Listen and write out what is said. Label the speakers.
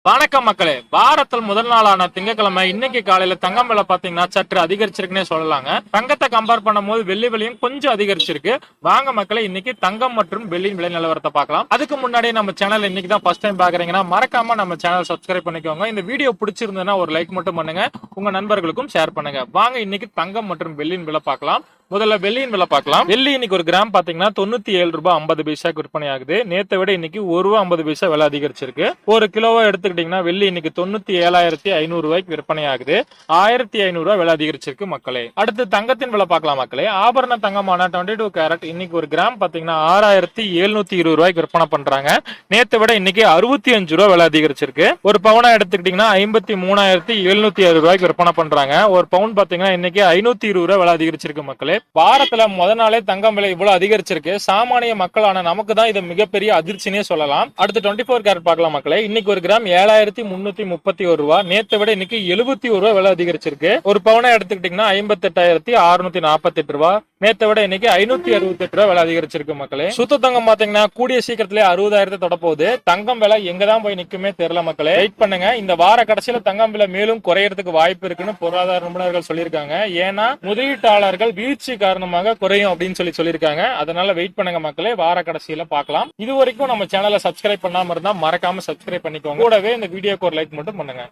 Speaker 1: வணக்கம் மக்களே. வாரத்தில் முதல் நாளான திங்கட்கிழமை இன்னைக்கு காலையில தங்கம் விலை பாத்தீங்கன்னா சற்று அதிகரிச்சிருக்குன்னே சொல்லலாங்க. தங்கத்தை கம்பேர் பண்ணும்போது வெள்ளி விலையும் கொஞ்சம் அதிகரிச்சிருக்கு. வாங்க மக்களே, இன்னைக்கு தங்கம் மற்றும் வெள்ளியின் விலை நிலவரத்தை பார்க்கலாம். அதுக்கு முன்னாடி நம்ம சேனல் இன்னைக்கு தான் ஃபர்ஸ்ட் டைம் பாக்குறீங்கன்னா மறக்காம நம்ம சேனல் சப்ஸ்கிரைப் பண்ணிக்கோங்க. இந்த வீடியோ பிடிச்சிருந்ததுன்னா ஒரு லைக் மட்டும் பண்ணுங்க, உங்க நண்பர்களுக்கும் ஷேர் பண்ணுங்க. வாங்க இன்னைக்கு தங்கம் மற்றும் வெள்ளியின் விலை பார்க்கலாம். முதல்ல வெள்ளியின் விலை பார்க்கலாம். வெள்ளி இன்னைக்கு ஒரு கிராம் பாத்தீங்கன்னா 97 ரூபாய் 50 பைசாக்கு விற்பனை ஆகுது. நேத்தை விட இன்னைக்கு 1 ரூபாய் 50 பைசா விலை அதிகரிச்சிருக்கு. ஒரு கிலோவா எடுத்துக்கிட்டீங்கன்னா வெள்ளி இன்னைக்கு 97,500 ரூபாய்க்கு விற்பனை ஆகுது. 1,500 ரூபாய் விலை அதிகரிச்சிருக்கு மக்களே. அடுத்து தங்கத்தின் விலை பார்க்கலாம் மக்களே. ஆபரண தங்கமான 22 கேரட் இன்னைக்கு ஒரு கிராம் பாத்தீங்கன்னா 6,720 ரூபாய்க்கு விற்பனை பண்றாங்க. நேத்தை விட இன்னைக்கு 65 ரூபாய் விலை அதிகரிச்சிருக்கு. ஒரு பவுனா எடுத்துக்கிட்டீங்கன்னா 53,706 ரூபாய்க்கு விற்பனை பண்றாங்க. ஒரு பவுன் பாத்தீங்கன்னா இன்னைக்கு 520 ரூபாய் விலை அதிகரிச்சிருக்கு மக்களே. வாரத்துல முதல் நாளே தங்கம் விலை இவ்வளவு அதிகரிச்சிருக்கு. சாமானிய மக்களான நமக்கு தான் இது மிகப்பெரிய அதிர்ச்சினே சொல்லலாம். அடுத்து 24 கேரட் பார்க்கலாம் மக்களே. இன்னைக்கு ஒரு கிராம் 7,331 ரூபாய். நேத்தை விட இன்னைக்கு 71 ரூபாய் விலை அதிகரிச்சிருக்கு. ஒரு பவுனை எடுத்துக்கிட்டீங்கன்னா 58,648 ரூபாய். நேத்தை விட இன்னைக்கு 568 ரூபாய் விலை அதிகரிச்சிருக்கு மக்களே. சுத்த தங்கம் பாத்தீங்கன்னா கூடிய சீக்கிரத்திலே 60,000 தொட போகுது. தங்கம் விலை எங்கதான் போய் நிக்குமே தெரியல மக்களே. வெயிட் பண்ணுங்க. இந்த வார கடைசியில தங்கம் விலை மேலும் குறையறதுக்கு வாய்ப்பு இருக்குன்னு பொருளாதார நிபுணர்கள் சொல்லியிருக்காங்க. ஏன்னா முதலீட்டாளர்கள் வீழ்ச்சி காரணமாக குறையும் அப்படின்னு சொல்லியிருக்காங்க. அதனால வெயிட் பண்ணுங்க மக்களே, வார கடைசியில பார்க்கலாம். இது வரைக்கும் நம்ம சேனலை சப்ஸ்கிரைப் பண்ணாம இருந்தா மறக்காம சப்ஸ்கிரைப் பண்ணிக்கோங்க. கூடவே இந்த வீடியோக்கு ஒரு லைக் மட்டும் பண்ணுங்க.